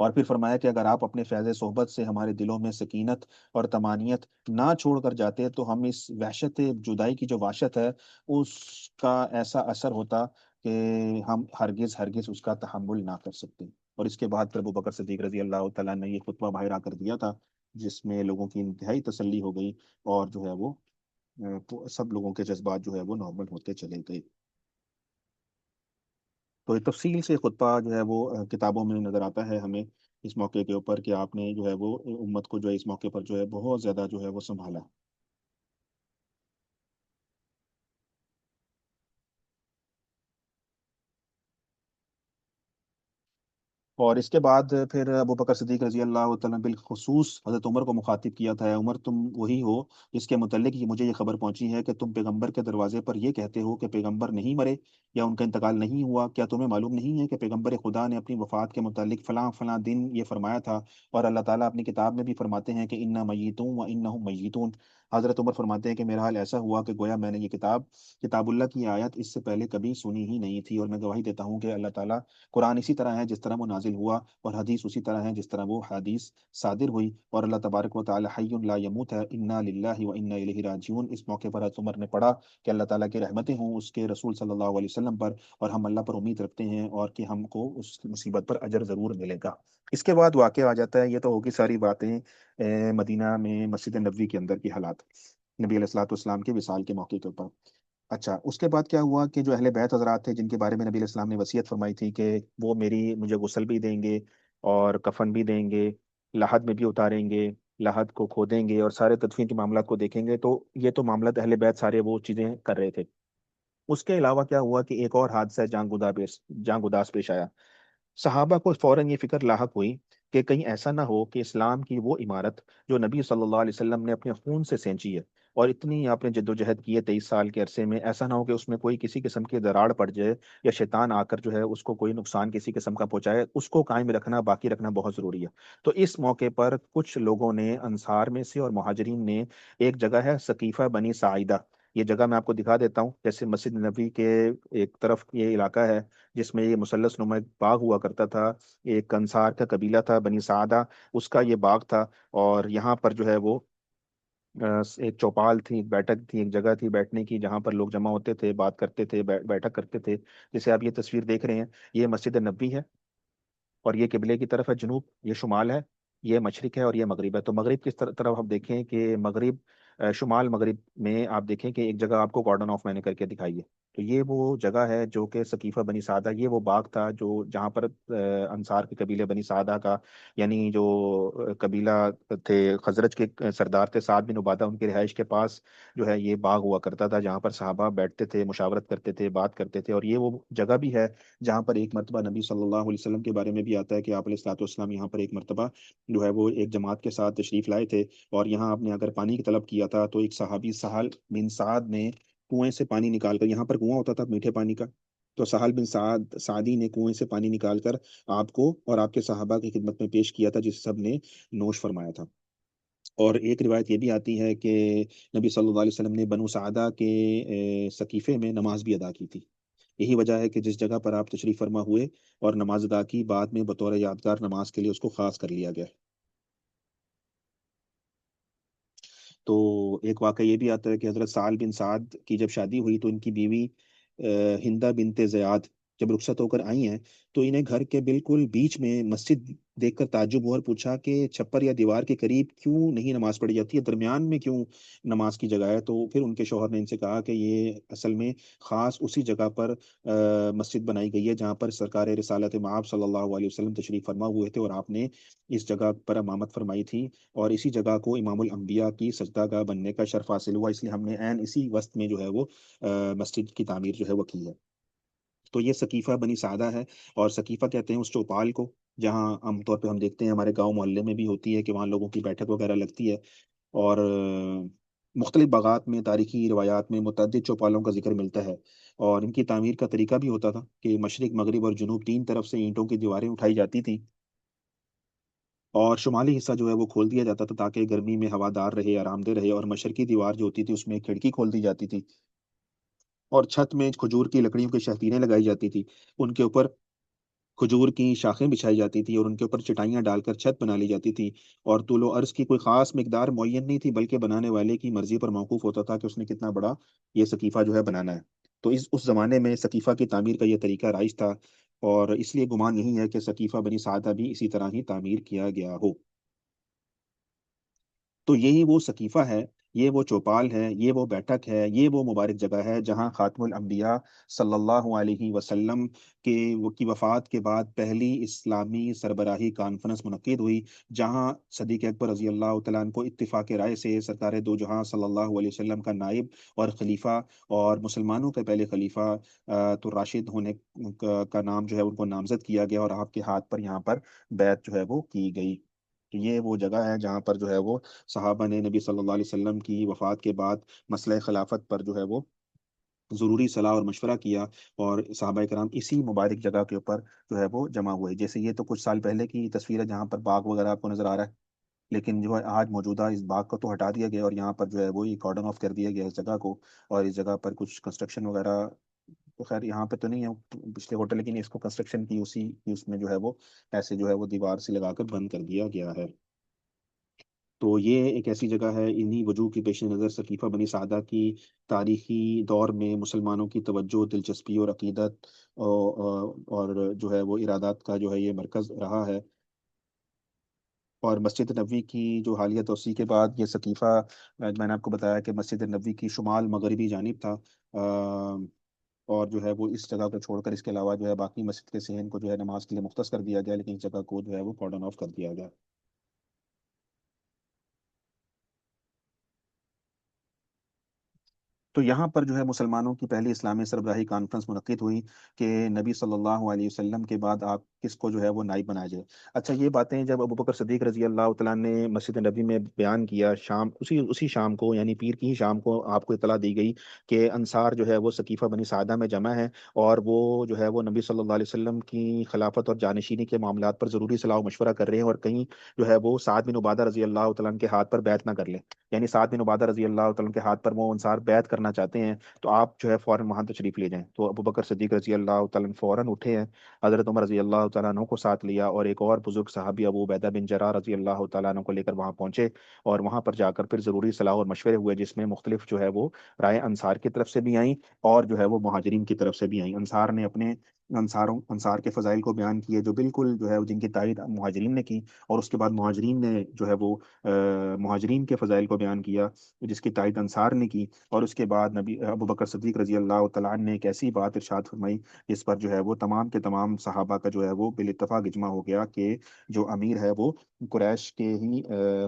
اور پھر فرمایا کہ اگر آپ اپنے فیض صحبت سے ہمارے دلوں میں سکینت اور طمانینت نہ چھوڑ کر جاتے تو ہم اس وحشت جدائی کی جو وحشت ہے اس کا ایسا اثر ہوتا کہ ہم ہرگز ہرگز اس کا تحمل نہ کر سکتے۔ اور اس کے بعد پھر ابو بکر صدیق رضی اللہ تعالیٰ نے یہ خطبہ باہر آ کر دیا تھا، جس میں لوگوں کی انتہائی تسلی ہو گئی، اور جو ہے وہ سب لوگوں کے جذبات جو ہے وہ نارمل ہوتے چلے گئے۔ تو یہ تفصیل سے خطبہ جو ہے وہ کتابوں میں نظر آتا ہے ہمیں اس موقع کے اوپر، کہ آپ نے جو ہے وہ امت کو جو ہے اس موقع پر جو ہے بہت زیادہ جو ہے وہ سنبھالا۔ اور اس کے بعد پھر ابو بکر صدیق رضی اللہ تعالیٰ بالخصوص حضرت عمر کو مخاطب کیا تھا، "اے عمر، تم وہی ہو جس کے متعلق مجھے یہ خبر پہنچی ہے کہ تم پیغمبر کے دروازے پر یہ کہتے ہو کہ پیغمبر نہیں مرے یا ان کا انتقال نہیں ہوا۔ کیا تمہیں معلوم نہیں ہے کہ پیغمبر خدا نے اپنی وفات کے متعلق فلاں فلاں دن یہ فرمایا تھا، اور اللہ تعالیٰ اپنی کتاب میں بھی فرماتے ہیں کہ انا میتون و انہم میتون"۔ حضرت عمر فرماتے ہیں کہ میرا حال ایسا ہوا کہ گویا میں نے یہ کتاب اللہ کی آیت اس سے پہلے کبھی سنی ہی نہیں تھی، اور میں گواہی دیتا ہوں کہ اللہ تعالیٰ قرآن اسی طرح ہے جس طرح وہ نازل ہوا، اور حدیث اسی طرح ہے جس طرح وہ حدیث صادر ہوئی، اور اللہ تبارک و تعالی حی لا یموت ہے، انا للہ و انا الیہ راجعون۔ اس موقع پر حضرت عمر نے پڑھا کہ اللہ تعالیٰ کی رحمتیں ہوں اس کے رسول صلی اللہ علیہ وسلم پر، اور ہم اللہ پر امید رکھتے ہیں اور کہ ہم کو اس مصیبت پر اجر ضرور ملے گا۔ اس کے بعد واقعہ آ جاتا ہے، یہ تو ہوگی ساری باتیں مدینہ میں مسجد نبوی کے اندر کی حالات نبی علیہ الصلوۃ والسلام کے وصال کے موقع کے اوپر۔ اچھا، اس کے بعد کیا ہوا کہ جو اہل بیت حضرات تھے جن کے بارے میں نبی علیہ السلام نے وصیت فرمائی تھی کہ وہ مجھے غسل بھی دیں گے اور کفن بھی دیں گے، لحد میں بھی اتاریں گے، لحد کو کھودیں گے اور سارے تدفین کے معاملات کو دیکھیں گے، تو یہ تو معاملات اہل بیت سارے وہ چیزیں کر رہے تھے۔ اس کے علاوہ کیا ہوا کہ ایک اور حادثہ جاں گداز پیش آیا۔ صحابہ کو فوراً یہ فکر لاحق ہوئی کہ کہیں ایسا نہ ہو کہ اسلام کی وہ عمارت جو نبی صلی اللہ علیہ وسلم نے اپنے خون سے سینچی ہے، اور اتنی آپ نے جد و جہد کی ہے 23 سال کے عرصے میں، ایسا نہ ہو کہ اس میں کوئی کسی قسم کی دراڑ پڑ جائے یا شیطان آ کر جو ہے اس کو کوئی نقصان کسی قسم کا پہنچائے، اس کو قائم رکھنا، باقی رکھنا بہت ضروری ہے۔ تو اس موقع پر کچھ لوگوں نے، انصار میں سے اور مہاجرین نے، ایک جگہ ہے ثقیفہ بنی ساعدہ، یہ جگہ میں آپ کو دکھا دیتا ہوں، جیسے مسجد نبی کے ایک طرف یہ علاقہ ہے جس میں یہ مثلث نما ایک باغ ہوا کرتا تھا، ایک انصار کا قبیلہ تھا بنی سعدہ، اس کا یہ باغ تھا، اور یہاں پر جو ہے وہ ایک چوپال تھی، ایک بیٹھک تھی، ایک جگہ تھی بیٹھنے کی جہاں پر لوگ جمع ہوتے تھے، بات کرتے تھے، بیٹھک کرتے تھے۔ جیسے آپ یہ تصویر دیکھ رہے ہیں، یہ مسجد نبوی ہے، اور یہ قبلے کی طرف ہے جنوب، یہ شمال ہے، یہ مشرق ہے، اور یہ مغرب ہے۔ تو مغرب کس طرف آپ دیکھیں کہ مغرب شمال مغرب میں آپ دیکھیں کہ ایک جگہ آپ کو گارڈن آف میں نے کر کے دکھائی ہے، تو یہ وہ جگہ ہے جو کہ ثقیفہ بنی سعدہ، یہ وہ باغ تھا جو جہاں پر انصار کے قبیلے بنی سعدہ کا، یعنی جو قبیلہ تھے خزرج کے سردار تھے سعد بن عبادہ، ان کی رہائش کے پاس جو ہے یہ باغ ہوا کرتا تھا جہاں پر صحابہ بیٹھتے تھے، مشاورت کرتے تھے، بات کرتے تھے، اور یہ وہ جگہ بھی ہے جہاں پر ایک مرتبہ نبی صلی اللہ علیہ وسلم کے بارے میں بھی آتا ہے کہ آپ علیہ الصلوۃ والسلام یہاں پر ایک مرتبہ جو ہے وہ ایک جماعت کے ساتھ تشریف لائے تھے، اور یہاں آپ نے اگر پانی کی طلب کیا تھا تو ایک صحابی سہل بن سعد نے کنویں سے پانی نکال کر، یہاں پر کنواں ہوتا تھا میٹھے پانی کا، تو سہل بن سعدی نے کنویں سے پانی نکال کر آپ کو اور آپ کے صحابہ کی خدمت میں پیش کیا تھا، جس سب نے نوش فرمایا تھا۔ اور ایک روایت یہ بھی آتی ہے کہ نبی صلی اللہ علیہ وسلم نے بنو سعدہ کے سقیفے میں نماز بھی ادا کی تھی۔ یہی وجہ ہے کہ جس جگہ پر آپ تشریف فرما ہوئے اور نماز ادا کی، بعد میں بطور یادگار نماز کے لیے اس کو خاص کر لیا گیا ہے۔ تو ایک واقعہ یہ بھی آتا ہے کہ حضرت سعد بن سعد کی جب شادی ہوئی تو ان کی بیوی ہندا بنت زیاد جب رخصت ہو کر آئی ہیں، تو انہیں گھر کے بالکل بیچ میں مسجد دیکھ کر تعجب ہوا، اور پوچھا کہ چھپر یا دیوار کے قریب کیوں نہیں نماز پڑھی جاتی ہے، درمیان میں کیوں نماز کی جگہ ہے؟ تو پھر ان کے شوہر نے ان سے کہا کہ یہ اصل میں خاص اسی جگہ پر مسجد بنائی گئی ہے جہاں پر سرکار رسالت مآب صلی اللہ علیہ وسلم تشریف فرما ہوئے تھے، اور آپ نے اس جگہ پر امامت فرمائی تھی، اور اسی جگہ کو امام الانبیاء کی سجدہ گاہ بننے کا شرف حاصل ہوا، اس لیے ہم نے عین اسی وقت میں جو ہے وہ مسجد کی تعمیر جو ہے وہ کی ہے۔ تو یہ ثقیفہ بنی سعدہ ہے، اور ثقیفہ کہتے ہیں اس چوپال کو جہاں عام طور پہ ہم دیکھتے ہیں ہمارے گاؤں محلے میں بھی ہوتی ہے کہ وہاں لوگوں کی بیٹھک وغیرہ لگتی ہے، اور مختلف باغات میں تاریخی روایات میں متعدد چوپالوں کا ذکر ملتا ہے، اور ان کی تعمیر کا طریقہ بھی ہوتا تھا کہ مشرق مغرب اور جنوب تین طرف سے اینٹوں کی دیواریں اٹھائی جاتی تھیں، اور شمالی حصہ جو ہے وہ کھول دیا جاتا تھا تاکہ گرمی میں ہوا دار رہے، آرام دہ رہے، اور مشرقی دیوار جو ہوتی تھی اس میں ایک کھڑکی کھول دی جاتی تھی، اور چھت میں کھجور کی لکڑیوں کی شہتیریں لگائی جاتی تھی، ان کے اوپر کھجور کی شاخیں بچھائی جاتی تھی اور ان کے اوپر چٹائیاں ڈال کر چھت بنا لی جاتی تھی، اور طول و عرض کی کوئی خاص مقدار معین نہیں تھی، بلکہ بنانے والے کی مرضی پر موقوف ہوتا تھا کہ اس نے کتنا بڑا یہ سقیفہ جو ہے بنانا ہے۔ تو اس زمانے میں سقیفہ کی تعمیر کا یہ طریقہ رائج تھا، اور اس لیے گمان نہیں ہے کہ سقیفہ بنی سعدہ بھی اسی طرح ہی تعمیر کیا گیا ہو۔ تو یہی وہ سقیفہ ہے، یہ وہ چوپال ہے، یہ وہ بیٹھک ہے، یہ وہ مبارک جگہ ہے جہاں خاتم الانبیاء صلی اللہ علیہ وسلم کے کی وفات کے بعد پہلی اسلامی سربراہی کانفرنس منعقد ہوئی، جہاں صدیق اکبر رضی اللہ تعالیٰ عنہ کو اتفاق رائے سے سرکار دو جہاں صلی اللہ علیہ وسلم کا نائب اور خلیفہ، اور مسلمانوں کے پہلے خلیفہ تو راشد ہونے کا نام جو ہے ان کو نامزد کیا گیا، اور آپ کے ہاتھ پر یہاں پر بیعت جو ہے وہ کی گئی۔ تو یہ وہ جگہ ہے جہاں پر جو ہے وہ صحابہ نے نبی صلی اللہ علیہ وسلم کی وفات کے بعد مسئلہ خلافت پر جو ہے وہ ضروری صلاح اور مشورہ کیا، اور صحابہ کرام اسی مبارک جگہ کے اوپر جو ہے وہ جمع ہوئے۔ جیسے یہ تو کچھ سال پہلے کی تصویر ہے جہاں پر باغ وغیرہ آپ کو نظر آ رہا ہے، لیکن جو ہے آج موجودہ اس باغ کو تو ہٹا دیا گیا، اور یہاں پر جو ہے وہ یہ کارڈن آف کر دیا گیا اس جگہ کو، اور اس جگہ پر کچھ کنسٹرکشن وغیرہ تو خیر یہاں پہ تو نہیں ہے پچھلے ہوٹل، لیکن اس کو کنسٹرکشن کی اسی کی اس میں جو ہے وہ ایسے جو ہے وہ دیوار سے لگا کر بند کر دیا گیا ہے۔ تو یہ ایک ایسی جگہ ہے، انہی وجوہ کی پیش نظر سقیفہ بنی سعدہ کی تاریخی دور میں مسلمانوں کی توجہ، دلچسپی اور عقیدت اور جو ہے وہ ارادات کا جو ہے یہ مرکز رہا ہے۔ اور مسجد نبوی کی جو حالیہ توسیع کے بعد یہ سقیفہ، میں نے آپ کو بتایا کہ مسجد نبوی کی شمال مغربی جانب تھا، اور جو ہے وہ اس جگہ کو چھوڑ کر اس کے علاوہ جو ہے باقی مسجد کے صحن کو جو ہے نماز کے لیے مختص کر دیا گیا، لیکن اس جگہ کو جو ہے وہ کارڈن آف کر دیا گیا۔ تو یہاں پر جو ہے مسلمانوں کی پہلی اسلامی سربراہی کانفرنس منعقد ہوئی کہ نبی صلی اللہ علیہ وسلم کے بعد آپ کس کو جو ہے وہ نائب بنایا جائے۔ اچھا، یہ باتیں جب ابو بکر صدیق رضی اللہ تعالیٰ نے مسجد نبی میں بیان کیا، شام اسی شام کو، یعنی پیر کی ہی شام کو آپ کو اطلاع دی گئی کہ انصار جو ہے وہ سقیفہ بنی سعدہ میں جمع ہے، اور وہ جو ہے وہ نبی صلی اللہ علیہ وسلم کی خلافت اور جانشینی کے معاملات پر ضروری صلاح و مشورہ کر رہے ہیں، اور کہیں جو ہے وہ سعد بن عبادہ رضی اللہ تعالیٰ عنہ کے ہاتھ پر بیعت نہ کر لیں، یعنی سعد بن عبادہ رضی اللہ تعالیٰ عنہ کے ہاتھ پر وہ انصار بیعت کرنا چاہتے ہیں، تو آپ جو ہے فوراً وہاں تشریف لے جائیں۔ تو ابو بکر صدیق رضی اللہ تعالیٰ عنہ فوراً اٹھے ہیں، حضرت عمر رضی اللہ تعالیٰ عنہ کو ساتھ لیا، اور ایک اور بزرگ صحابی ابو عبیدہ بن جراح رضی اللہ تعالیٰ عنہ کو لے کر وہاں پہنچے، اور وہاں پر جا کر پھر ضروری صلاح اور مشورے ہوئے، جس میں مختلف جو ہے وہ رائے انصار کی طرف سے بھی آئیں، اور جو ہے وہ مہاجرین کی طرف سے بھی آئیں۔ انصار نے اپنے انصار کے فضائل کو بیان کیے جو بالکل جو ہے جن کی تائید مہاجرین نے کی، اور اس کے بعد مہاجرین نے جو ہے وہ مہاجرین کے فضائل کو بیان کیا جس کی تائید انصار نے کی، اور اس کے بعد نبی ابو بکر صدیق رضی اللہ تعالیٰ عنہ نے ایک ایسی بات ارشاد فرمائی جس پر جو ہے وہ تمام کے تمام صحابہ کا جو ہے وہ بالاتفاق اجماع ہو گیا کہ جو امیر ہے وہ قریش کے ہی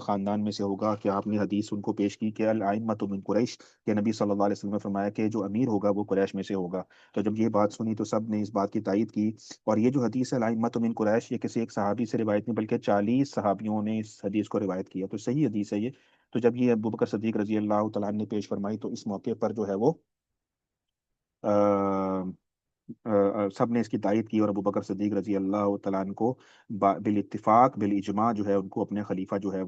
خاندان میں سے ہوگا، کہ آپ نے حدیث ان کو پیش کی کہ الائمۃ من قریش، کہ نبی صلی اللہ علیہ وسلم نے فرمایا کہ جو امیر ہوگا وہ قریش میں سے ہوگا۔ تو جب یہ بات سنی تو سب نے اس بات کی تائید کی، اور یہ جو حدیث ہے الائمۃ من قریش، یہ کسی ایک صحابی سے روایت نہیں بلکہ 40 صحابیوں نے اس حدیث کو روایت کیا، تو صحیح حدیث ہے یہ۔ تو جب یہ ابو بکر صدیق رضی اللہ تعالیٰ عنہ نے پیش فرمائی تو اس موقع پر جو ہے وہ سب نے اس کی تائید کی، اور ابو بکر صدیق رضی اللہ تعالیٰ عنہ کو بالاتفاق بالاجماع جو ہے ان کو اپنے خلیفہ جو ہے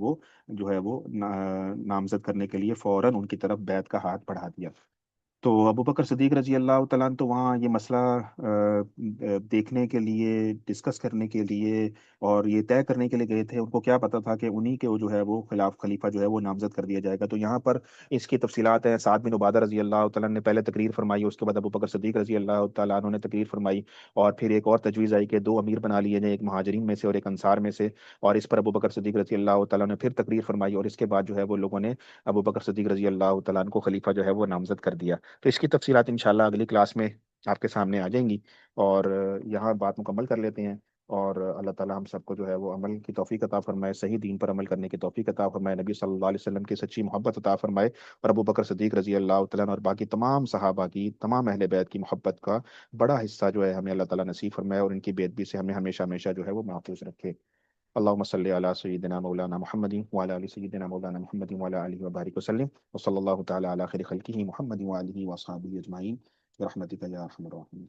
وہ نامزد کرنے کے لیے فوراً ان کی طرف بیعت کا ہاتھ بڑھا دیا۔ تو ابو بکر صدیق رضی اللہ تعالیٰ عنہ تو وہاں یہ مسئلہ دیکھنے کے لیے، ڈسکس کرنے کے لیے، اور یہ طے کرنے کے لیے گئے تھے، ان کو کیا پتا تھا کہ انہی کے وہ جو ہے وہ خلیفہ جو ہے وہ نامزد کر دیا جائے گا۔ تو یہاں پر اس کی تفصیلات ہیں، سعد بن عبادہ رضی اللہ تعالیٰ عنہ نے پہلے تقریر فرمائی، اس کے بعد ابو بکر صدیق رضی اللہ تعالیٰ عنہ نے تقریر فرمائی، اور پھر ایک اور تجویز آئی کہ دو امیر بنا لیے جائیں، ایک مہاجرین میں سے اور ایک انصار میں سے، اور اس پر ابو بکر صدیق رضی اللہ تعالیٰ نے پھر تقریر فرمائی، اور اس کے بعد جو ہے وہ لوگوں نے ابو بکر صدیق رضی اللہ تعالیٰ عنہ کو خلیفہ جو ہے وہ نامزد کر دیا۔ تو اس کی تفصیلات انشاءاللہ اگلی کلاس میں آپ کے سامنے آ جائیں گی، اور یہاں بات مکمل کر لیتے ہیں، اور اللہ تعالیٰ ہم سب کو جو ہے وہ عمل کی توفیق عطا فرمائے، صحیح دین پر عمل کرنے کی توفیق عطا فرمائے، نبی صلی اللہ علیہ وسلم کی سچی محبت عطا فرمائے، اور ابو بکر صدیق رضی اللہ تعالیٰ عنہ اور باقی تمام صحابہ کی، تمام اہل بیت کی محبت کا بڑا حصہ جو ہے ہمیں اللہ تعالیٰ نصیب فرمائے، اور ان کی بے ادبی سے ہمیں ہمیشہ ہمیشہ جو ہے وہ محفوظ رکھے۔ اللهم صل على سيدنا مولانا محمد وعلى ال سيدنا مولانا محمد وعلى اله وبارك وسلم، وصلى الله تعالى على خير خلقه محمد وآله واصحابه اجمعين برحمتك يا ارحم الراحمين۔